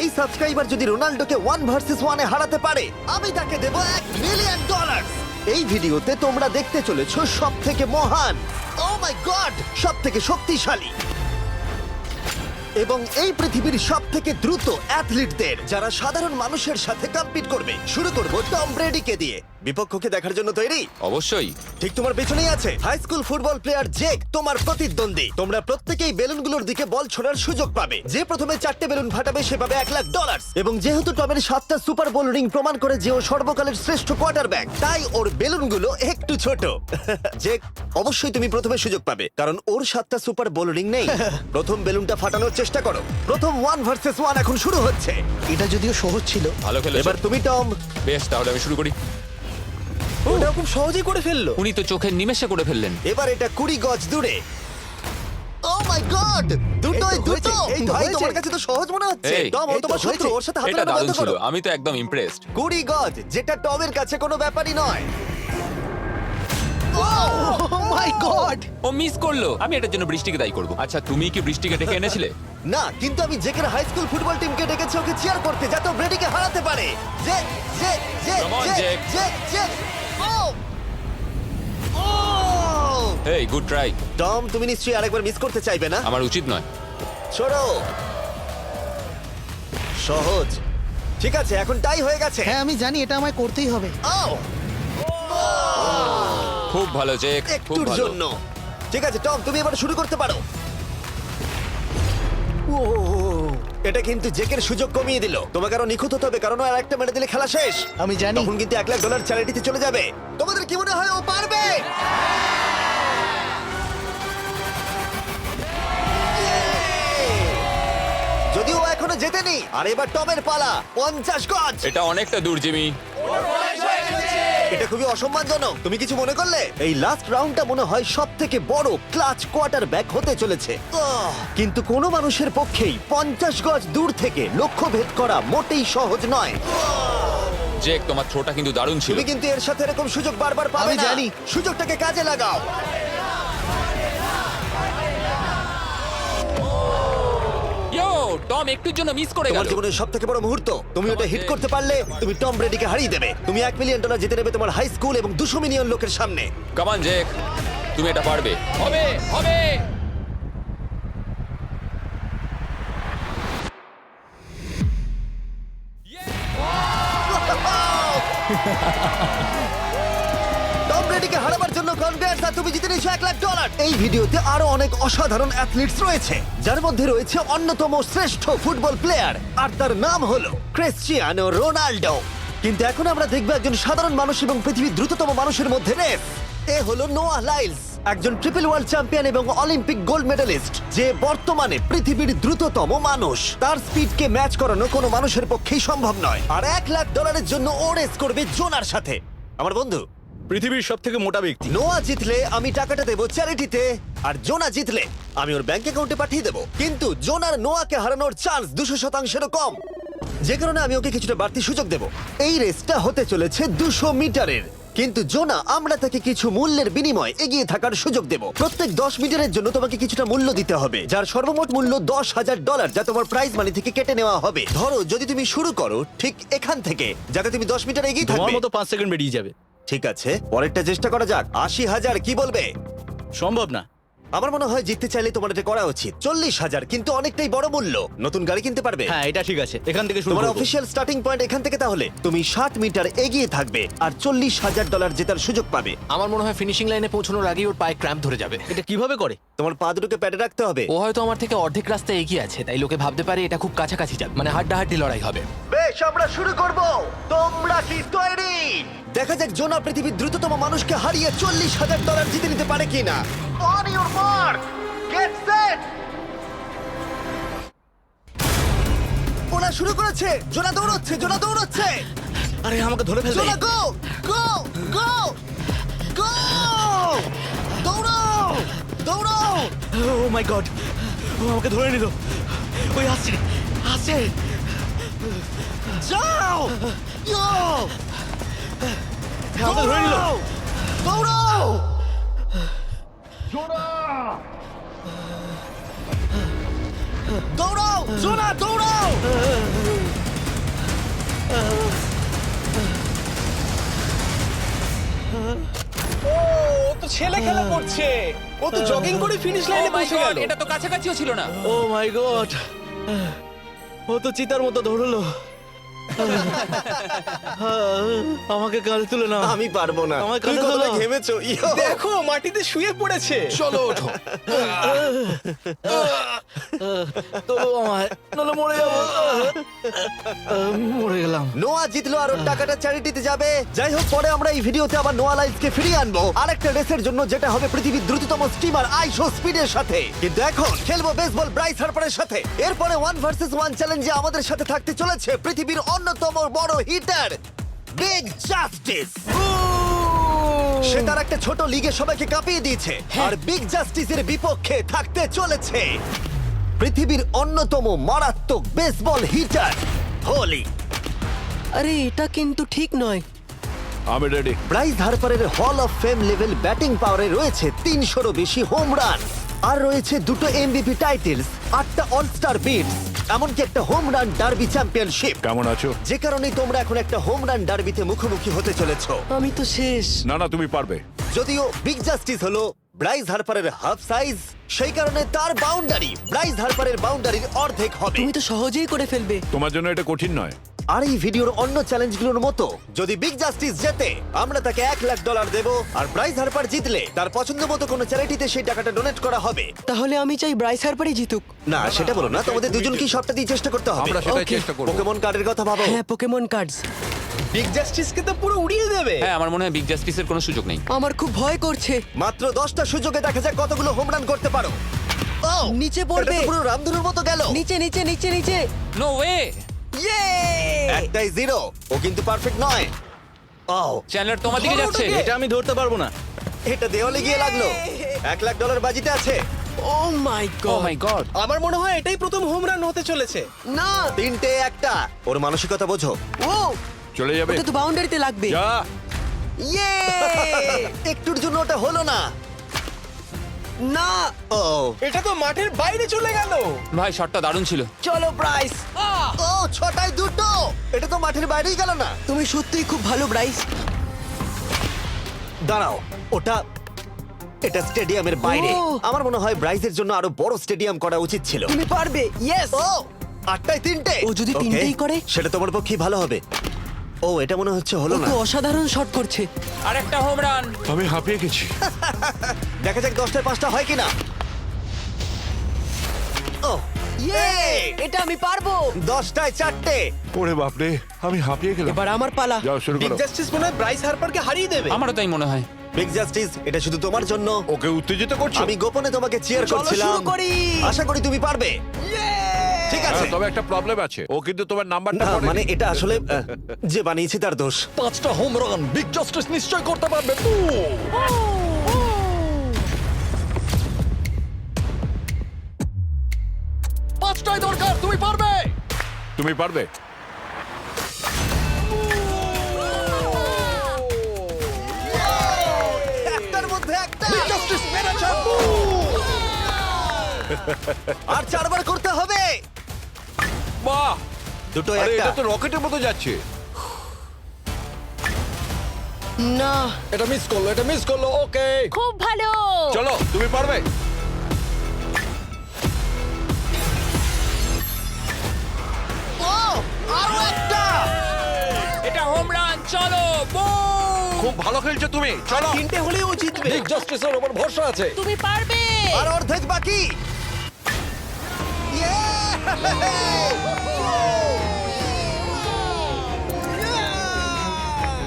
এই সাবস্ক্রাইবার যদি রোনাল্ডোকে 1 ভার্সেস 1 এ হারাতে পারে আমি তাকে দেব $1 মিলিয়ন। এই ভিডিওতে তোমরা দেখতে চলেছো সবথেকে মহান, ও মাই গড, সবথেকে শক্তিশালী এবং এই পৃথিবীর সবথেকে দ্রুত অ্যাথলিটদের যারা সাধারণ মানুষের সাথে কম্পিট করবে। শুরু করব টম ব্রেডিকে দিয়ে। বিপক্ষকে দেখার জন্য তৈরি? অবশ্যই। ঠিক তোমার পেছনেই আছে high school football player Jake, তোমার প্রতিদ্বন্দ্বী। তোমরা প্রত্যেকেই বেলুনগুলোর দিকে বল ছোড়ার সুযোগ পাবে। যে প্রথমে 4টে বেলুন ফাটাবে সে পাবে $1,00,000। এবং যেহেতু টমের 7টা সুপার বোল রিং প্রমাণ করে যে ও সর্বকালের শ্রেষ্ঠ কোয়ার্টারব্যাক, তাই ওর বেলুনগুলো একটু ছোট। জেক, অবশ্যই তুমি প্রথমে সুযোগ পাবে কারণ ওর 7টা সুপার বোল রিং নেই। প্রথম বেলুনটা ফাটানোর চেষ্টা করো। প্রথম 1 ভার্সেস 1 এখন শুরু হচ্ছে। এটা যদিও সহজ ছিল। ভালো খেলেছো। এবার তুমি টম। বেশ, তাহলে আমি শুরু করি। ওটা খুব সহজেই করে ফেললো। উনি তো চোখের নিমেষে করে ফেললেন। এবার এটা 20 গজ দূরে। ও মাই গড, দুটোই এই তো দুটো। হয়েছে, এই তো ভাই হয়েছে। তোমার কাছে তো সহজ মনে হচ্ছে। এই, টম, ও এই তো তোমার শত্রু, হয়েছে। ওর সাথে হাত এটা মেলানো দারুণ বন্ধ ছিল, করো। আমি তো একদম ইমপ্রেসড। 20 গজ, যেটা টমের কাছে কোনো ব্যাপারই নয়। ও মাই গড! ও মিস করলো। আমি এটার জন্য বৃষ্টিকে দায়ী করব। আচ্ছা, তুমি কি বৃষ্টিকে ডেকে এনেছিলে? না, কিন্তু আমি জেকের হাই স্কুল ফুটবল টিমকে ডেকেছি ওকে চিয়ার করতে যাতে ও ব্রেডিকে হারাতে পারে। যে যে যে Come on, যে Jake. যে যে ও ও এই, গুড ট্রাই। টম, তুমি নিশ্চয়ই আরেকবার মিস করতে চাইবে না? আমার উচিত নয়। ছোড়ো। সহজ। ঠিক আছে, এখন টাই হয়ে গেছে। হ্যাঁ, আমি জানি এটা আমায় করতেই হবে। ও খুব ভালো জেক, খুব একটুর ভালো। জন্য। ঠিক আছে টম, তুমি এবার শুরু করতে পারো। ও, এটা কিন্তু জেকের সুযোগ কমিয়ে দিল। তোমাকে আরো নিখুঁত হতে হবে কারণ ও আর একটা মেরে দিলে খেলা শেষ। আমি জানি। তখন কিন্তু $1,00,000 চ্যারিটিতে চলে যাবে। তোমাদের কি মনে হয় ও পারবে? যদিও ও এখনো জেতেনি। আর এবার টমের পালা। 50 গজ। এটা অনেকটা দূর, জিমি। এটা খুবই অসম্মানজনক। তুমি কিছু মনে করলে? এই লাস্ট রাউন্ডটা মনে হয় সবথেকে বড় ক্লাচ কোয়ার্টারব্যাক হতে চলেছে। কিন্তু কোনো মানুষের পক্ষেই 50 গজ দূর থেকে লক্ষ্য ভেদ করা মোটেই সহজ নয়। জেক, তোমার থ্রোটা কিন্তু দারুণ ছিল। তুমি কিন্তু এর সাথে এরকম সুযোগ বারবার পাবে আমি না। জানি। সুযোগটাকে কাজে লাগাও। ইয়ো, টম একটুর জন্য মিস করে তোমার গেল। জীবনের সবথেকে বড় মুহূর্ত। তুমি ওটা হিট করতে পারলে তুমি টম ব্রেডিকে হারিয়ে দেবে। তুমি $1 মিলিয়ন জিতে নেবে তোমার হাই স্কুল এবং 200 মিলিয়ন লোকের সামনে। কাম অন জেক, তুমি এটা পারবে। হবে, হবে। টম ব্রেডিকে হারাবার জন্য কনগ্রেটস, আর তুমি জিতে নিয়েছো $1,00,000। এই ভিডিওতে আরো অনেক অসাধারণ অ্যাথলিটস রয়েছে যার মধ্যে রয়েছে অন্যতম শ্রেষ্ঠ ফুটবল প্লেয়ার আর তার নাম হলো ক্রিশ্চিয়ানো রোনাল্ডো। কিন্তু এখন আমরা দেখব একজন সাধারণ মানুষ এবং পৃথিবীর দ্রুততম মানুষের মধ্যে রেস। এ হলো নোয়াহ লাইলস, একজন ট্রিপল ওয়ার্ল্ড চ্যাম্পিয়ন এবং অলিম্পিক গোল্ড মেডালিস্ট, যে বর্তমানে পৃথিবীর দ্রুততম মানুষ। তার স্পিডকে ম্যাচ করানো কোনো মানুষের পক্ষেই সম্ভব নয়। আর $1,00,000 জন্য ও রেস করবে জোনার সাথে, আমার বন্ধু। পৃথিবীর সব থেকে মোটা ব্যক্তি। নোয়া জিতলে আমি টাকাটা দেবো চ্যারিটিতে, আর জোনা জিতলে আমি ওর ব্যাংক অ্যাকাউন্টে পাঠিয়ে দেবো। কিন্তু জোনার নোয়াকে হারানোর চান্স 200%-এরও কম, যে কারণে আমি ওকে কিছুটা বাড়তি সুযোগ দেবো। এই রেসটা হতে চলেছে 200 মিটারের। কিন্তু জোনা, আমরা তাকে কিছু মূল্যের বিনিময়ে এগিয়ে থাকার সুযোগ দেব। প্রত্যেক 10 মিটারের জন্য তোমাকে কিছুটা মূল্য দিতে হবে, যার সর্বমোট মূল্য $10,000, যা তোমার প্রাইজ মানি থেকে কেটে নেওয়া হবে। ধরো যদি তুমি শুরু করো ঠিক এখান থেকে, যাতে তুমি 10 মিটার এগিয়ে তোমার থাকবে। মতো 5 সেকেন্ড বেরিয়ে যাবে। ঠিক আছে, পরেরটা চেষ্টা করা যাক। 80,000, কি বলবে? সম্ভব না। আমার মনে হয় জিততে চাইলে তোমার এটা করা উচিত। 40,000 কিন্তু অনেকটাই বড় মূল্য। নতুন গাড়ি কিনতে পারবে। হ্যাঁ, এটা ঠিক আছে, এখান থেকে শুরু তোমার করব। অফিসিয়াল স্টার্টিং পয়েন্ট এখান থেকে। তাহলে তুমি 60 মিটার এগিয়ে থাকবে আর $40,000 জেতার সুযোগ পাবে। আমার মনে হয় ফিনিশিং লাইনে পৌঁছানোর আগেই ওর পায়ে ক্র্যাম্প ধরে যাবে। এটা কিভাবে করে? তোমার পা দুটোকে প্যাডে রাখতে হবে। ও হয়তো আমার থেকে অর্ধেক রাস্তা এগিয়ে আছে, তাই লোকে ভাবতে পারে এটা খুব কাছাকাছি যাবে, মানে হাড্ডাহাড্ডি লড়াই হবে। বেশ, আমরা শুরু করব। তোমরা কি তৈরি? দেখা যাক জোনা পৃথিবীর দ্রুততম মানুষকে হারিয়ে $40,000 জিতে নিতে পারে কিনা। On your mark, get set. ওরা শুরু করেছে। জোনা দৌড়চ্ছে, জোনা দৌড়চ্ছে। আরে আমাকে ধরে ফেলবে। জোনা গো গো গো গো! দৌড়াও দৌড়াও! ও মাই গড, ও আমাকে ধরে নিল। ওই আসছে, আসছে। যাও! ইয়ো! আমাকে ধরে নিল। দৌড়াও! দৌড়াও! জোনা দৌড়াও! ছেলে খেলা করছে। ও তো জগিং করে ফিনিশ Oh লাইনে my পৌঁছে God, গেল। এটা তো কাছাকাছিও ছিল না। ও মাই গড, ও তো চিতার মতো ধরলো। আমাকে কাঁধে তুলে নাও। আমি পারবো না। আমার তুমি কাঁধে কতটা তোলো। ঘেমেছো ইয়ো। দেখো মাটিতে শুয়ে পড়েছে। চলো ওঠো। তোলো আমায়, নলে মরে যাবো। মরে গেলাম। নোয়া জিতলো আর ওর টাকাটা চ্যারিটিতে যাবে। যাই হোক, পরে আমরা এই ভিডিওতে আবার নোয়া লাইফকে ফিরিয়ে আনবো আরেকটা রেসের জন্য, যেটা হবে পৃথিবীর দ্রুততম স্টিমার আইশো স্পিডের সাথে। কিন্তু এখন খেলবো বেসবল ব্রাইস হার্পারের সাথে। এরপরে 1 ভার্সেস 1 চ্যালেঞ্জে আমাদের সাথে থাকতে চলেছে পৃথিবীর অন্যতম বড় হিটার বিগ জাস্টিস। সে তার একটা ছোট লিগে সবাইকে কাঁপিয়ে দিয়েছে, আর বিগ জাস্টিসের বিপক্ষে থাকতে চলেছে পৃথিবীর অন্যতম মারাত্মক বেসবল হিটার হোলি। আরে এটা কিন্তু ঠিক নয়। আমি ready. Bryce হার্পারের hall of fame level batting পাওয়ারে রয়েছে 300-রও বেশি হোম রান, আর রয়েছে 2টো এমভিপি টাইটেলস, 8টা অলস্টার বিটস, এমনকি একটা হোম রান ডার্বি চ্যাম্পিয়নশিপ। কেমন আছো? যে কারণে তোমরা এখন একটা হোম রান ডার্বিতে মুখোমুখি হতে চলেছো। আমি তো শেষ। না না, তুমি পারবে। যদিও বিগ জাস্টিস হলো ব্রাইস হার্পারের হাফ সাইজ, সেই কারণে তার বাউন্ডারি ব্রাইস হার্পারের বাউন্ডারির অর্ধেক হবে। তুমি তো সহজেই করে ফেলবে। তোমার জন্য এটা কঠিন নয়। আর এই ভিডিওর অন্য চ্যালেঞ্জগুলোর মতো, যদি বিগ জাস্টিস জেতে আমরা তাকে $1,00,000 দেব, আর ব্রাইস হার্পার জিতলে তার পছন্দ মতো কোনো চ্যারিটিতে সেই টাকাটা ডোনেট করা হবে। তাহলে আমি চাই ব্রাইস হার্পারই জিতুক। না, সেটা বলো না, তোমাদের দুজনকেই সবটা দিয়ে চেষ্টা করতে হবে। আমরা সেটাই Okay. চেষ্টা করব। পোকেমন কার্ডের কথা ভাবো। হ্যাঁ, পোকেমন কার্ডস। বিগ জাস্টিসকে তো পুরো উড়িয়ে দেবে। হ্যাঁ, আমার মনে হয় বিগ জাস্টিসের কোনো সুযোগ নেই। আমার খুব ভয় করছে। মাত্র 10টা সুযোগে দেখা যাক কতগুলো হোম রান করতে পারো। ও, নিচে এটা পড়বে। তো পুরো রামধনুর মতো গেল। নিচে নিচে নিচে নিচে। No way. ইয়ে! একটাই জিরো, ও কিন্তু পারফেক্ট নয়। ও, চ্যানেলার তোমার দিকে যাচ্ছে। এটা আমি ধরতে পারবো না। এটা দেওয়ালে গিয়ে লাগলো। $1,00,000 বাজিতে আছে। ও মাই ও গড। মাই গড। আমার মনে হয় এটাই প্রথম হোম রান হতে চলেছে। না। 3টে একটা। ওর মানসিকতা বোঝো। ও, চলে যাবে। ওটা তো বাউন্ডারিতে লাগবে। যা। ইয়ে! একটুর জন্য ওটা হলো না। না। ও, এটা তো মাঠের বাইরে চলে গেল। ভাই শটটা দারুণ ছিল। চলো ব্রাইস। ও, 6টায় 2টো। এটা তো মাঠের বাইরেই গেল না। তুমি সত্যিই খুব ভালো ব্রাইস। দাঁড়াও, এটা স্টেডিয়ামের বাইরে। ও। আমার মনে হয় ব্রাইজের জন্য আরো বড় স্টেডিয়াম করা উচিত ছিল। তুমি পারবে। ইয়েস। ও, 8টায় 3টে। ও যদি Okay, তিনটেই করে? সেটা তোমার পক্ষে ভালো হবে। ও, এটা মনে হচ্ছে ও হলো না। তো অসাধারণ শট করছে। আরেকটা হোম রান। আমি হাঁপিয়ে গেছি। দেখা যাক 10টায় 5টা হয় কিনা। ও, ইয়ে! এটা আমি পারবো। 10টায় 4টে। ওরে বাপরে, আমি হাঁপিয়ে গেলাম। এবার আমার পালা। যাও শুরু বিগ করো। জাস্টিস মনে হয় ব্রাইস হার্পারকে হারিয়ে দেবে। আমারও তাই মনে হয়। বিগ জাস্টিস, এটা শুধু তোমার জন্য। ওকে উত্তেজিত করছো? আমি গোপনে তোমাকে চিয়ার চলো করছিলাম। শুরু করি। আশা করি তুমি পারবে। ঠিক আছে। হ্যাঁ, তবে একটা প্রবলেম আছে, ও কিন্তু তোমার নাম্বারটা না, পড়েনি। মানে এটা আসলে যে বানিয়েছে তার দোষ। 5টা হোম রান বিগ জাস্টিস নিশ্চয় করতে পারবে। পাঁচটাই দরকার, তুমি পারবে। তুমি পারবে। একটার মধ্যে একটা। জাস্টিস মেরেছে। আর 4বার করতে হবে। বাহ! দুটো আরে একটা। এটা তো রকেটের মতো যাচ্ছে। না। এটা মিস করলো, এটা মিস করলো। ওকে, খুব ভালো। চলো, তুমি পারবে। ও, আরো একটা। এটা হোম রান। চলো বুম। খুব ভালো খেলছো তুমি। চলো। 3টে হলেই ও জিতবে। বিগ জাস্টিসের উপর ভরসা আছে। তুমি পারবে। আর অর্ধেক বাকি।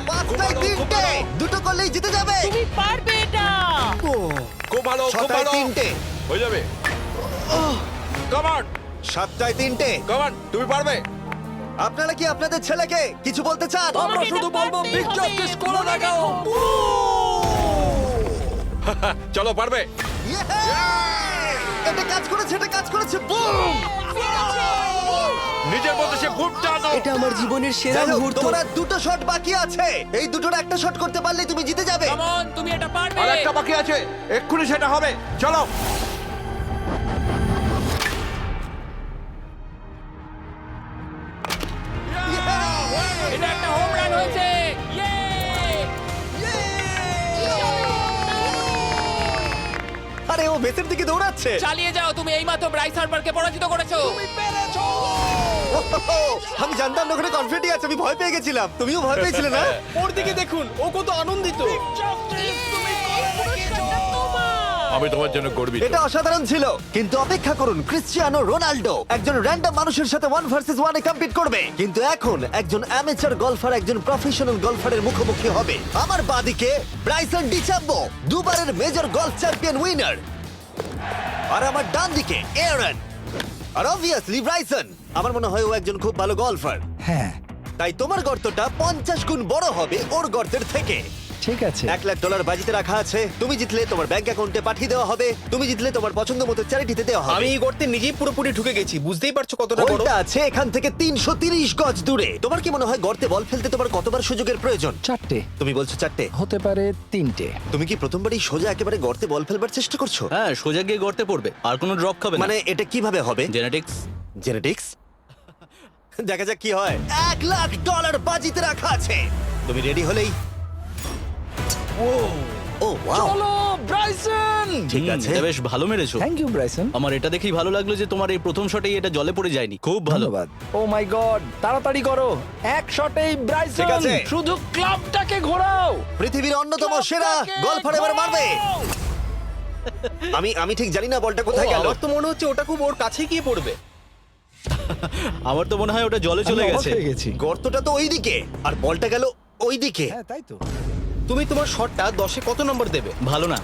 পাঁচটায় 3টে। দুটো করলেই জিতে যাবে। তুমি পারবে এটা। খুব ভালো, খুব 6টায় ভালো। 3টে। হয়ে যাবে। কাম অন, 7টায় 3টে। কাম অন, তুমি পারবে। আপনারা কি আপনাদের ছেলেকে কিছু বলতে চান? আমরা তোমাকে শুধু এটা বলবো পারতেই বিগ হবে, জাস্টিস করে মনে দেখাও। রেখো। চলো, পারবে। Yeah! এটা কাজ করেছে, এটা কাজ করেছে। বুম! নিজের মধ্যে সে বুট টানো। এটা আমার জীবনের সেরা যাই হোক, মুহূর্ত। তোমার আর 2টো শট বাকি আছে। এই দুটোর একটা শট করতে পারলে তুমি জিতে যাবে। কাম অন, তুমি এটা পারবে। আর একটা বাকি আছে, এক্ষুনি সেটা হবে। চলো। এটা একটা হোম রান হয়েছে। ইয়ে! বেসের দিকে দৌড়াচ্ছে। চালিয়ে যাও, তুমি এইমাত্র ব্রাইস হার্বারকে পরাজিত করেছো। আমি জানতাম না ওখানে কনফিডেন্ট আছে, আমি ভয় পেয়ে গেছিলাম। তুমিও ভয় পেয়েছিলে না? ওর দিকে দেখুন, ও কত আনন্দিত। আমি তোমার জন্য গর্বিত। এটা অসাধারণ ছিল, কিন্তু অপেক্ষা করুন, ক্রিশ্চিয়ানো রোনাল্ডো একজন র্যান্ডম মানুষের সাথে 1 ভার্সেস 1 এ কম্পিট করবে, কিন্তু এখন একজন অ্যামেচার গলফার একজন প্রফেশনাল গলফারের মুখোমুখি হবে। আমার বাদিকে ব্রাইসন ডিচাম্বো, দুবারের মেজর গলফ চ্যাম্পিয়ন উইনার, আর আমার ডান দিকে এরন। আর অবভিয়াসলি ব্রাইসন, আমার মনে হয় ও একজন খুব ভালো গলফার। হ্যাঁ তাই তোমার গর্তটা 50 গুণ বড় হবে ওর গর্তের থেকে। ঠিক আছে। $1,00,000 বাজিতে রাখা আছে। তুমি জিতলে তোমার ব্যাংক অ্যাকাউন্টে পাঠিয়ে দেওয়া হবে, তুমি জিতলে তোমার পছন্দ মতো চ্যারিটিতে দেওয়া হবে। আমি এই গর্তে নিজেই পুরোপুরি ঢুকে গেছি, বুঝতেই পারছো কতটা বড়। ওইটা আছে এখান থেকে 330 গজ দূরে। তোমার কি মনে হয় গর্তে বল ফেলতে তোমার কতবার সুযোগের প্রয়োজন? 4টে তুমি বলছো 4টে, হতে পারে 3টে। তুমি কি প্রথমবারই সোজা একেবারে গর্তে বল ফেলবার চেষ্টা করছো? হ্যাঁ, সোজা গিয়ে গর্তে পড়বে, আর কোনো ড্রপ খাবে না। মানে এটা কিভাবে হবে? জেনেটিক্স। জেনেটিক্স? দেখা যাক কি হয়। $1,00,000 বাজিতে রাখা আছে। তুমি রেডি হলেই। ও ওয়াও, চলো ব্রাইসন। ঠিক আছে। এটা বেশ ভালো মেরেছো। Thank you Bryson. আমার এটা দেখেই ভালো লাগলো যে তোমার এই প্রথম শটেই এটা জলে পড়ে যায়নি। খুব ভালো। ধন্যবাদ। ও মাই গড, তাড়াতাড়ি করো, এক শটেই ব্রাইসন। ঠিক আছে। শুধু ক্লাবটাকে ঘোরাও। পৃথিবীর অন্যতম সেরা গলফার এবার মারবে। আমি ঠিক জানি না বলটা কোথায় গেল। আমার তো মনে হচ্ছে ওটা খুব ওর কাছে গিয়ে পড়বে। আমার তো মনে হয় ওটা জলে চলে আমি অবাক গেছে। হয়ে গেছি। গর্তটা তো ওইদিকে আর বলটা গেল ওইদিকে। হ্যাঁ তাই তো। তুমি তোমার শটটা 10-এ কত নম্বর দেবে? ভালো না।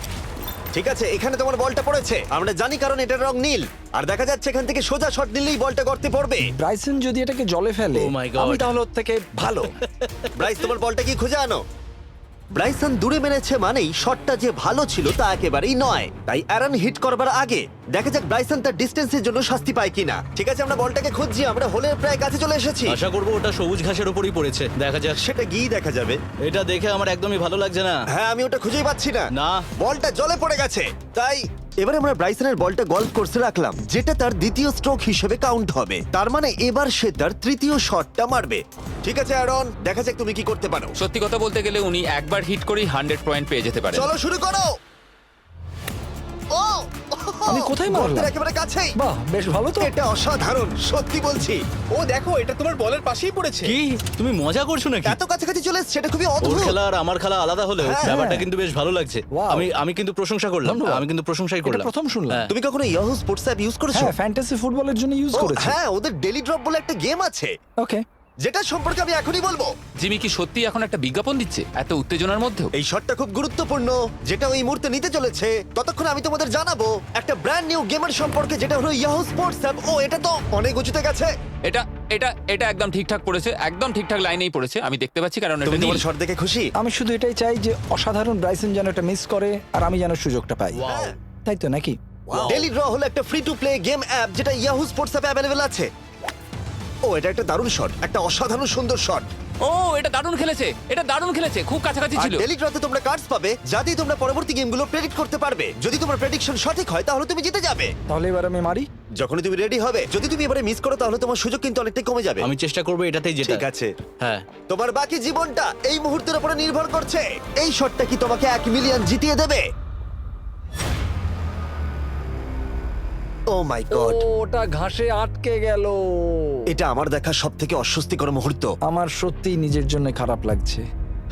ঠিক আছে, এখানে তোমার বলটা পড়েছে, আমরা জানি কারণ এটার রং নীল। আর দেখা যাচ্ছে এখান থেকে সোজা শট নিলেই বলটা গর্তে পড়বে। ব্রাইসন যদি এটাকে জলে ফেলে, Oh my God. আমি তাহলে ওর থেকে ভালো। ব্রাইস, তোমার বলটা কি খুঁজে আনো। ব্রাইসন দূরে মেরেছে মানেই শটটা যে ভালো ছিল তা একেবারেই নয়। তাই অ্যারন হিট করবার আগে দেখা যাক ব্রাইসন তার ডিস্টেন্সের জন্য শাস্তি পায় কিনা। ঠিক আছে, আমরা বলটাকে খুঁজছি, আমরা হোলের প্রায় কাছে চলে এসেছি। আশা করবো ওটা সবুজ ঘাসের উপরই পড়েছে। দেখা যাক। সেটা গিয়ে দেখা যাবে। এটা দেখে আমার একদমই ভালো লাগছে না। হ্যাঁ, আমি ওটা খুঁজেই পাচ্ছি না। না। বলটা জলে পড়ে গেছে। তাই এবার আমরা ব্রাইসনের বলটা গলফ কোর্সে রাখলাম, যেটা তার দ্বিতীয় স্ট্রোক হিসেবে কাউন্ট হবে। তার মানে এবার সে তার তৃতীয় শটটা মারবে। ঠিক আছে অ্যারন, দেখা যাক তুমি কি করতে পারো। সত্যি কথা বলতে গেলে উনি একবার হিট করেই 100 পয়েন্ট পেয়ে যেতে পারেন। চলো শুরু করো। ও, আমি কোথায় মারলাম? গর্তের একেবারে কাছেই। বাহ, বেশ ভালো তো। এটা অসাধারণ, সত্যি বলছি। ও দেখো, এটা তোমার বলের পাশেই পড়েছে। কি তুমি মজা করছো নাকি? এত কাছাকাছি চলে এসেছে, সেটা খুবই ওর অদ্ভুত। খেলা আর আমার খেলা আলাদা হলেও হ্যাঁ। ব্যাপারটা কিন্তু বেশ ভালো লাগছে। Wow. আমি কিন্তু প্রশংসা করলাম। ধন্যবাদ। আমি কিন্তু প্রশংসাই এটা করলাম। প্রথম শুনলাম। হ্যাঁ। তুমি কখনো ইয়াহু স্পোর্টস অ্যাপ ইউজ করেছো? হ্যাঁ, ফ্যান্টাসি ফুটবলের জন্য ইউজ ও, করেছি। হ্যাঁ, ওদের ডেলি ড্রপ বলে একটা গেম আছে, ওকে। যেটা সম্পর্কে আমি এখনই বলবো। জিমি কি সত্যি এখন একটা বিজ্ঞাপন দিচ্ছে এত উত্তেজনার মধ্যেও? এই শটটা খুব গুরুত্বপূর্ণ, যেটা ওই মুহূর্তে নিতে চলেছে। ততক্ষণ আমি তোমাদের জানাবো একটা ব্র্যান্ড নিউ গেমের সম্পর্কে, যেটা হলো ইয়াহু স্পোর্টস অ্যাপ। ও, এটা তো অনেক উঁচুতে গেছে। এটা এটা এটা একদম ঠিকঠাক পড়েছে, একদম ঠিকঠাক লাইনেই পড়েছে। আমি দেখতে পাচ্ছি কারণ এটা তুমি তোমার নীল। শট দেখে খুশি? আমি শুধু এটাই চাই যে অসাধারণ ব্রাইসন যেন এটা মিস করে আর আমি যেন সুযোগটা পাই। হ্যাঁ। তাই তো নাকি? ডেলি ড্র হলো একটা free to play game app, যেটা ইয়াহু স্পোর্টস অ্যাপে অ্যাভেলেবল আছে। ও, এটা একটা দারুণ শট, একটা অসাধারণ সুন্দর শট। ও, এটা দারুণ খেলেছে, এটা দারুণ খেলেছে, খুব কাছাকাছি আর ছিল। ডেলি ড্রতে তোমরা কার্ডস পাবে, যাতে তোমরা পরবর্তী গেমগুলো প্রেডিক্ট করতে পারবে। যদি তোমার প্রেডিকশন সঠিক হয় তাহলে তুমি জিতে যাবে। তাহলে এবার আমি মারি। যখনই তুমি রেডি হবে, যদি তুমি এবারে মিস করো তাহলে তোমার সুযোগ কিন্তু অনেকটাই কমে যাবে। আমি চেষ্টা করবো এটাতেই যেটা। ঠিক আছে, হ্যাঁ। তোমার বাকি জীবনটা এই মুহূর্তের উপরে নির্ভর করছে। এই শটটা কি তোমাকে 1 মিলিয়ন জিতিয়ে দেবে? ও মাই গড, ওটা ঘাসে আটকে গেল। এটা আমার দেখা সবথেকে অস্বস্তিকর মুহূর্ত। আমার সত্যি নিজের জন্য খারাপ লাগছে।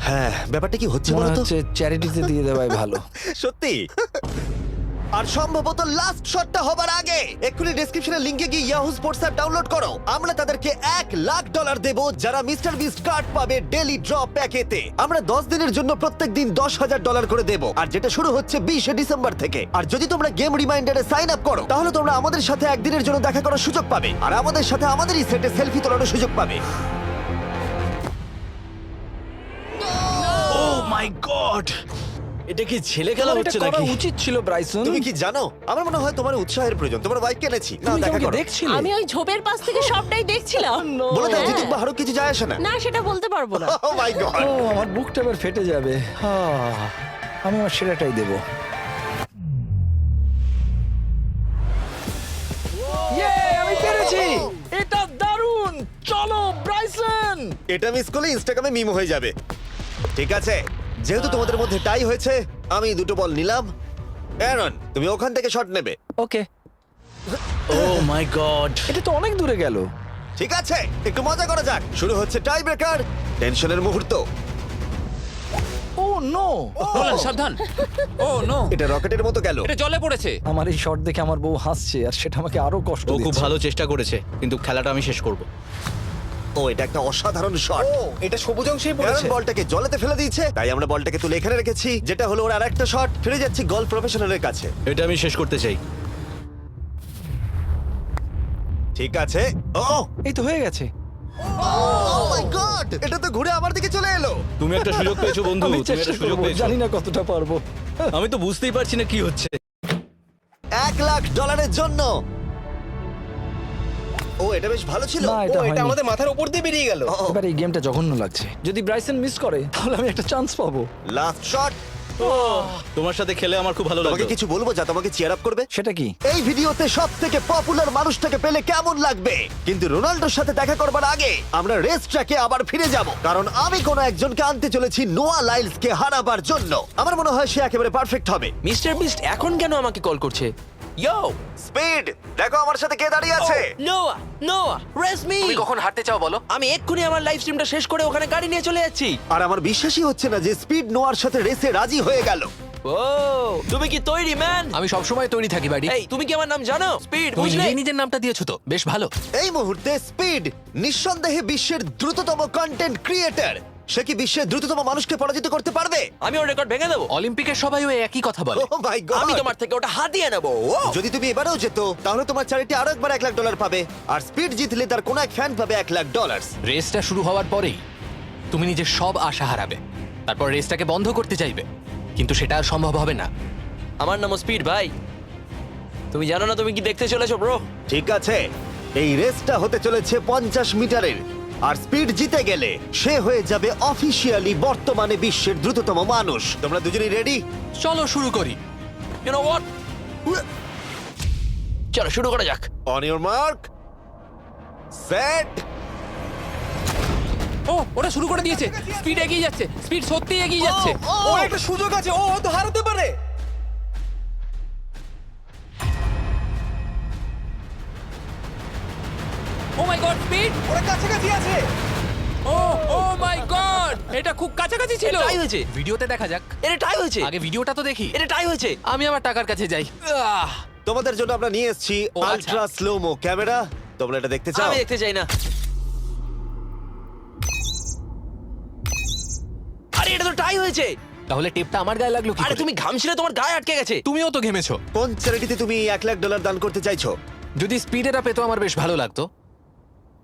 হ্যাঁ, ব্যাপারটা কি হচ্ছে মনে বলো তো? হচ্ছে চ্যারিটিতে দিয়ে দেওয়াই ভালো। সত্যি। আর সম্ভবত লাস্ট শটটা হবার আগে এক্ষুনি ডেসক্রিপশনের লিংকে গিয়ে ইয়াহু স্পোর্টস অ্যাপ ডাউনলোড করো। আমরা তাদেরকে $1,00,000 দেব যারা মিস্টার বিস্ট কার্ড পাবে ডেলি ড্র প্যাকেতে। আমরা 10 দিনের জন্য প্রত্যেক দিন $10,000 করে দেব, আর যেটা শুরু হচ্ছে 20শে ডিসেম্বর থেকে। আর যদি তোমরা গেম রিমাইন্ডারে সাইন আপ করো তাহলে তোমরা আমাদের সাথে একদিনের জন্য দেখা করার সুযোগ পাবে, আর আমাদের সাথে আমাদেরই সেটে সেলফি তোলার সুযোগ পাবে। ও মাই গড, এটা কি ছেলে খেলা তোমার এটা হচ্ছে করা নাকি? উচিত ছিল ব্রাইসন। তুমি কি জানো, আমার মনে হয় তোমার উৎসাহের প্রয়োজন। তোমার বাইক কিনেছি, না তুমি দেখা আমাকে করো। দেখছিলে? আমি ওই ঝোপের পাশ থেকে সবটাই দেখছিলাম। বলে দাও হ্যাঁ। জিতুক বা হারুক কিছু যায় আসে না। না, সেটা বলতে পারবো না। ও মাই গড, ও, আমার বুকটা এবার ফেটে যাবে। আমি আমার সেরাটাই দেব। আমি পেরেছি। এটা দারুণ। চলো ব্রাইসন। এটা মিস করলে ইনস্টাগ্রামে মিম হয়ে যাবে। ঠিক আছে, যেহেতু তোমাদের মধ্যে টাই হয়েছে, আমি 2টো বল নিলাম অ্যারন, তুমি ওখান থেকে শট নেবে। ওকে, ও মাই গড। এটা তো অনেক দূরে গেল। ঠিক আছে, একটু মজা করা যাক। শুরু হচ্ছে টাই ব্রেকার, টেনশনের মুহূর্ত। ও নো, নোলান সাবধান। ও নো, এটা রকেটের মতো গেল। এটা জলে পড়েছে। আমার এই শট দেখে আমার বউ হাসছে আর সেটা আমাকে আরো কষ্ট ও খুব দিচ্ছে। ভালো চেষ্টা করেছে, কিন্তু খেলাটা আমি শেষ করব। ও, এটা একটা অসাধারণ শট। ও এটা সবুজ অংশেই অ্যারন পড়েছে। বলটাকে জলেতে ফেলে দিয়েছে, তাই আমরা বলটাকে তুলে এখানে রেখেছি, যেটা হলো ওর আরেকটা শট। ফিরে যাচ্ছি গলফ প্রফেশনালের কাছে। এটা আমি শেষ করতে চাই। ঠিক আছে। ও এই তো হয়ে গেছে। মাই গড, এটা তো ঘুরে আমার দিকে চলে এলো। তুমি একটা সুযোগ পেয়েছো বন্ধু, আমি তুমি চেষ্টা একটা সুযোগ করবো, পেয়েছো। জানি না কতটা পারবো। আমি তো বুঝতেই পারছি না কি হচ্ছে। $1,00,000 জন্য। ও, এটা বেশ ভালো ছিল। না, ও এটা এটা হয়নি। আমাদের মাথার উপর দিয়ে বেরিয়ে গেল। এবার এই গেমটা জঘন্য লাগছে। যদি ব্রাইসন মিস করে তাহলে আমি একটা চান্স পাবো। Last shot. তোমার সাথে খেলে আমার খুব ভালো তোমাকে লাগলো। কিছু বলবো যা তোমাকে চিয়ার আপ করবে? সেটা কি? এই ভিডিওতে সব থেকে পপুলার মানুষটাকে পেলে কেমন লাগবে? কিন্তু রোনাল্ডোর সাথে দেখা করবার আগে আমরা রেস ট্র্যাকে আবার ফিরে যাব, কারণ আমি কোনো একজনকে আনতে চলেছি নোয়া লাইলসকে হারাবার জন্য। আমার মনে হয় সে একেবারে পারফেক্ট হবে। মিস্টার বিস্ট এখন কেন আমাকে কল করছে? ইয়ো, স্পিড, দেখো আমার সাথে কে দাঁড়িয়ে আছে। নোয়া, নোয়া, রেস মি। তুমি কখন হাঁটতে চাও বলো? আমি এক্ষুনি আমার লাইভ স্ট্রিমটা শেষ করে ওখানে গাড়ি নিয়ে চলে যাচ্ছি। আর আমার বিশ্বাসই হচ্ছে না যে স্পিড নোয়ার সাথে রেসে রাজি হয়ে গেল। ও, তুমি কি তৈরি ম্যান? আমি সবসময় তৈরি থাকি বাড়ি। এই, তুমি কি আমার নাম জানো? স্পিড, তুমি বুঝলে? নিজেই নিজের নামটা দিয়েছো তো, বেশ ভালো। এই মুহূর্তে স্পিড নিঃসন্দেহে বিশ্বের দ্রুততম কন্টেন্ট ক্রিয়েটর। সে কি বিশ্বের দ্রুততম মানুষকে পরাজিত করতে পারবে? আমি ওর রেকর্ড ভেঙে দেবো। অলিম্পিকের সবাই ওই একই কথা বলে। Oh my God! আমি তোমার থেকে ওটা হাতিয়ে নেবো। যদি তুমি এবারেও যেত তাহলে তোমার চ্যারিটি আরো একবার $1,00,000 পাবে, আর স্পিড জিতলে তার কোনো এক ফ্যান পাবে $1,00,000। রেসটা শুরু হওয়ার পরেই তুমি নিজের সব আশা হারাবে, তারপর রেসটাকে বন্ধ করতে চাইবে, কিন্তু সেটা আর সম্ভব হবে না। আমার নাম স্পিড ভাই। তুমি জানো না তুমি কি দেখতে চলেছো ব্রো? ঠিক আছে, এই রেসটা হতে চলেছে 50 মিটারের, আর স্পিড জিতে গেলে সে হয়ে যাবে অফিসিয়ালি বর্তমানে বিশ্বের দ্রুততম মানুষ। তোমরা দুজনেই রেডি? চলো শুরু করি। You know what? চলো শুরু করা যাক। On your mark, set. ও, ওরা শুরু করে দিয়েছে। স্পিড এগিয়ে যাচ্ছে, স্পিড সত্যিই এগিয়ে যাচ্ছে। ও একটা সুযোগ আছে, ও হয়তো হারাতে পারে। ও মাই গড, স্পিড! ওরা কাছাকাছি আছে। ও, ও মাই গড, এটা খুব কাছাকাছি ছিল। টাই হয়েছে। ভিডিওতে দেখা যাক। এটা টাই হয়েছে। আগে ভিডিওটা তো দেখি। এটা টাই হয়েছে। আমি আমার টাকার কাছে যাই। তোমাদের জন্য আমরা নিয়ে এসেছি ও, আচ্ছা। Ultra slomo camera. তোমরা এটা দেখতে চাও? আমি দেখতে চাই না। আরে এটা তো টাই হয়েছে। তাহলে টেপটা আমার গায়ে লাগলো কি আরে করে? তুমি ঘামছিলে, তোমার গায়ে আটকে গেছে। তুমিও তো ঘেমেছো। কোন চ্যারিটিতে তুমি $1,00,000 দান করতে চাইছো? যদি স্পিডেরা পেতো আমার বেশ ভালো লাগতো,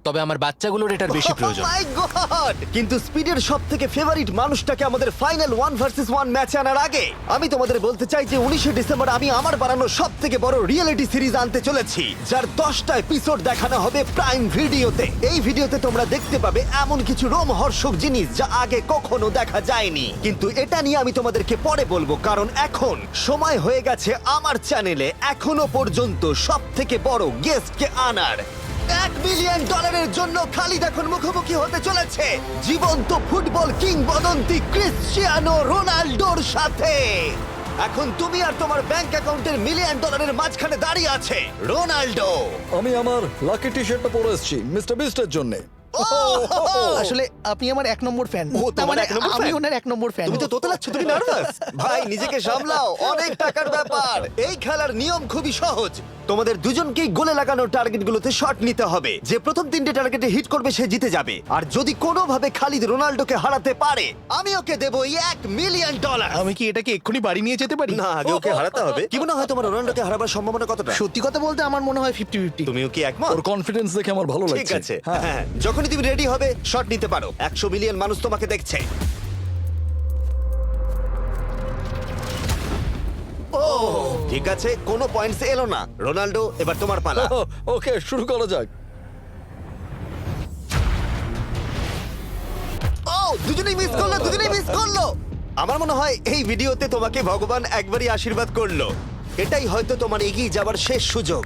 তবে আমার বাচ্চাগুলোর এটার বেশি প্রয়োজন। Oh my God! কিন্তু স্পিডের সবথেকে ফেভারিট মানুষটাকে আমাদের ফাইনাল 1 ভার্সেস 1 ম্যাচে আনার আগে আমি তোমাদের বলতে চাই যে 19শে ডিসেম্বর আমি আমার বানানো সবথেকে বড় রিয়েলিটি সিরিজ আনতে চলেছি, যার 10টা এপিসোড দেখানো হবে প্রাইম ভিডিওতে। এই ভিডিওতে তোমরা দেখতে পাবে এমন কিছু রোমহর্ষক জিনিস যা আগে কখনো দেখা যায়নি, কিন্তু এটা নিয়ে আমি তোমাদেরকে পরে বলবো, কারণ এখন সময় হয়ে গেছে আমার চ্যানেলে এখনো পর্যন্ত সবথেকে বড় গেস্টকে আনার। $1 মিলিয়ন জন্য খালিদ এখন মুখোমুখি হতে চলেছে জীবন্ত ফুটবল কিংবদন্তি ক্রিশ্চিয়ানো রোনাল্ডোর সাথে। এখন তুমি আর তোমার ব্যাংক অ্যাকাউন্টের $1 মিলিয়ন মাঝখানে দাঁড়িয়ে আছে রোনাল্ডো। আমি আমার লাকি টি শার্টটা পরে এসেছি মিস্টার বিস্টের জন্য। আসলে আপনি আমার 1 নম্বর ফ্যান। ও, তোমার এক নম্বর আমি fan? ওনার 1 নম্বর ফ্যান। তুমি তো তোতলাচ্ছ, তুমি নার্ভাস? ভাই নিজেকে সামলাও, অনেক টাকার ব্যাপার। এই খেলার নিয়ম খুবই সহজ। তোমাদের দুজনকেই গোলে লাগানো টার্গেটগুলোতে শট নিতে হবে। যে প্রথম 3টে টার্গেটে হিট করবে সে জিতে যাবে। আর যদি কোনোভাবে খালিদ রোনাল্ডোকে হারাতে পারে আমি ওকে দেবো $1 মিলিয়ন। আমি কি এটাকে এক্ষুনি বাড়ি নিয়ে যেতে পারি? না, আগে ওকে হারাতে হবে। কি মনে হয় তোমার রোনাল্ডোকে হারাবার সম্ভাবনা কতটা? সত্যি কথা বলতে আমার মনে হয় 50-50। তুমিও কি একমত? ওর কনফিডেন্স দেখে আমার ভালো লাগছে। ঠিক আছে, হ্যাঁ, যখনই তুমি রেডি হবে শট নিতে পারো। 100 মিলিয়ন মানুষ তোমাকে দেখছে। ও ঠিক আছে, কোনো পয়েন্টস এলো না। রোনাল্ডো, এবার তোমার পালা। ওকে, শুরু করা যাক। ও, দুজনেই মিস করলো, দুজনেই মিস করলো। আমার মনে হয় এই ভিডিওতে তোমাকে ভগবান একবারই আশীর্বাদ করলো। এটাই হয়তো তোমার এগিয়ে যাবার শেষ সুযোগ।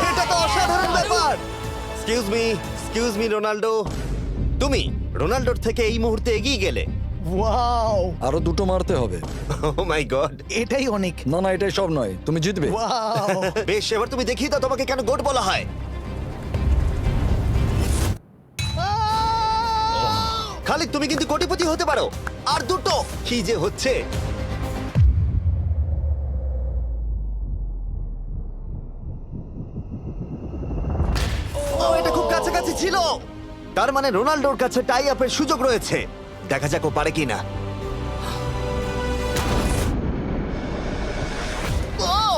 এটা তো অসাধারণ ব্যাপার। এক্সকিউজ মি রোনাল্ডো, তুমি রোনাল্ডোর থেকে এই মুহূর্তে এগিয়ে গেলে। ওয়াও, আরো দুটো মারতে হবে। ও মাই গড। এটাই অনেক। না না, এটাই সব নয়, তুমি জিতবে। ওয়াও, বেশ, এবার তুমি দেখিয়ে দাও তোমাকে কেন গোট বলা হয়। খালিদ, তুমি কিন্তু কোটিপতি হতে পারো। আর দুটো। কি যে হচ্ছে। ও, এটা খুব কাছাকাছি ছিল। তার মানে রোনাল্ডোর কাছে টাই আপের সুযোগ রয়েছে। দেখা যাক ও পারে কিনা।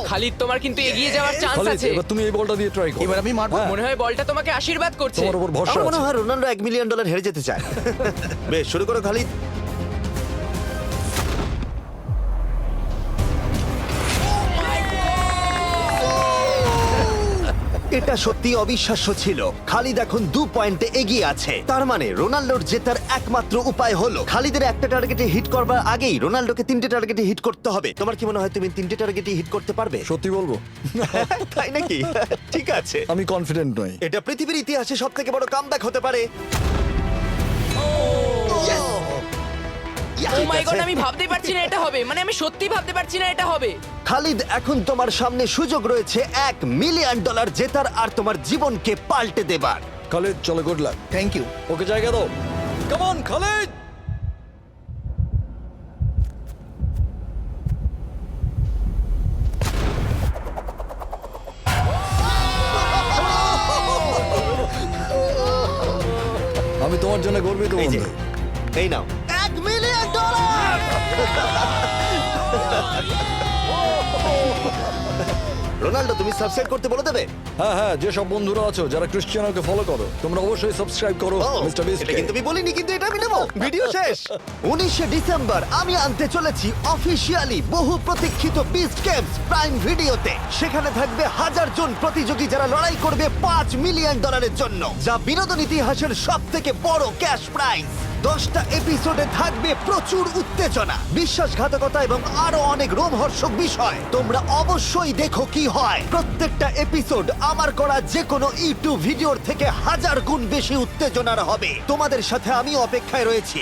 খালিদ, তোমার কিন্তু এগিয়ে যাওয়ার চান্স খালিদ, আছে। এবার তুমি এই বলটা দিয়ে ট্রাই করো। এবার আমি মারবো। হ্যাঁ, মনে হয় বলটা তোমাকে আশীর্বাদ করছে। তোমার উপর ভরসা আমার মনে আছে। হয় রোনাল্ডো $1 মিলিয়ন হেরে যেতে চায়। বেশ, শুরু করো খালিদ। এটা সত্যি অবিশ্বাস্য ছিল। খালিদ এখন 2 পয়েন্টে এগিয়ে আছে। তার মানে রোনাল্ডোর জেতার একমাত্র উপায় হলো খালিদের একটা টার্গেটে হিট করবার আগেই রোনাল্ডোকে 3টে টার্গেটে হিট করতে হবে। তোমার কি মনে হয় তুমি 3টে টার্গেটে হিট করতে পারবে? সত্যি বলবো, তাই নাকি? ঠিক আছে। আমি কনফিডেন্ট নই। এটা পৃথিবীর ইতিহাসে সবথেকে বড় কামব্যাক হতে পারে। ও মাই গড, আমি ভাবতেই পারছি না এটা হবে। মানে আমি সত্যি ভাবতে পারছি না এটা হবে। খালিদ, এখন তোমার সামনে সুযোগ রয়েছে $1 মিলিয়ন জেতার আর তোমার জীবনকে পাল্টে দেবার। খালিদ, চলো, good luck. Thank you. Okay জায়গা দাও। Come on Khalid. আমি তোমার জন্য গর্বিত এই যে, বন্ধু। এই নাও $1 মিলিয়ন। রোনাল্ডো, তুমি সাবস্ক্রাইব করতে বলে দেবে? হ্যাঁ হ্যাঁ, যে সব বন্ধুরা আছো যারা ক্রিশ্চিয়ানোকে ফলো করো, তোমরা অবশ্যই সাবস্ক্রাইব করো ও, মিস্টার বিস্ট। এটা কিন্তু আমি বলিনি, কিন্তু এটা আমি নেবো। ভিডিও শেষ। 19শে ডিসেম্বর আমি আনতে চলেছি অফিসিয়ালি বহু প্রতীক্ষিত বিস্ট গেমস প্রাইম ভিডিওতে। সেখানে থাকবে 1000 জন প্রতিযোগী যারা লড়াই করবে $5 মিলিয়ন জন্য, যা বিনোদন ইতিহাসের সবথেকে বড় ক্যাশ প্রাইজ। 10টা এপিসোডে থাকবে প্রচুর উত্তেজনা, বিশ্বাসঘাতকতা এবং আরো অনেক রোমহর্ষক বিষয়। তোমরা অবশ্যই দেখো কি হয়। প্রত্যেকটা এপিসোড আমার করা যে কোনো ইউটিউব ভিডিওর থেকে 1000 গুণ বেশি উত্তেজনার হবে। তোমাদের সাথে আমি অপেক্ষায় রয়েছি।